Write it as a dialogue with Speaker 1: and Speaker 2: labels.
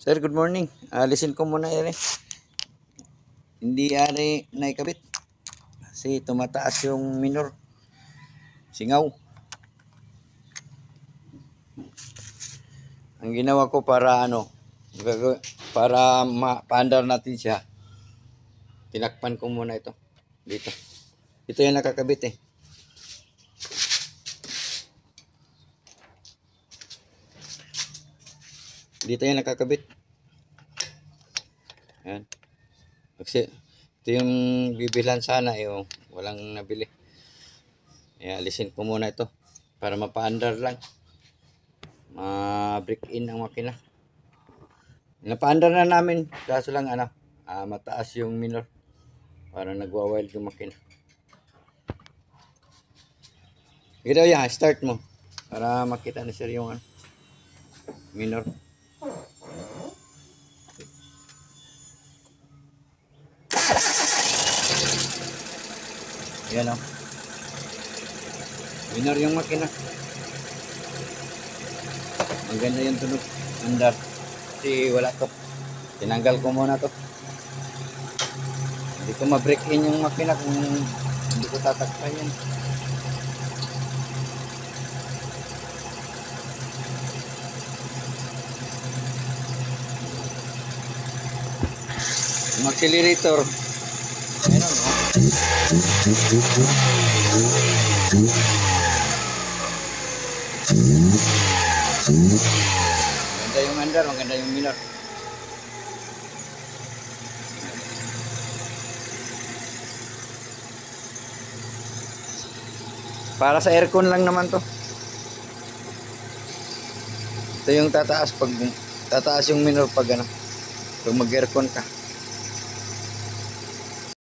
Speaker 1: Sir, good morning. Alisin ko muna yan eh. Hindi yari naikabit. Kasi tumataas yung minor. Singaw. Ang ginawa ko para para mapaandar natin siya. Tinakpan ko muna ito. Dito. Ito yung nakakabit eh. Dito yung nakakabit. Yan. Kasi ito yung bibilan sana eh. Oh. Walang nabili. Alisin ko muna ito. Para mapaandar lang. Ma-break in ang makina. Napaandar na namin. Kaso lang mataas yung minor. Para nagwa-wild yung makina. Ito yan. Start mo. Para makita ni sir yung minor. Yan o. Minor yung makina. Maganda yung tunog. Andar. Kasi wala to. Tinanggal ko muna to. Hindi ko ma-break in yung makina kung hindi ko tatakpan yan. Yung accelerator. Ayan o. Maganda yung andar, maganda yung minor. Para sa aircon lang naman to. Ito yung tataas yung minor pag pag mag-aircon ka.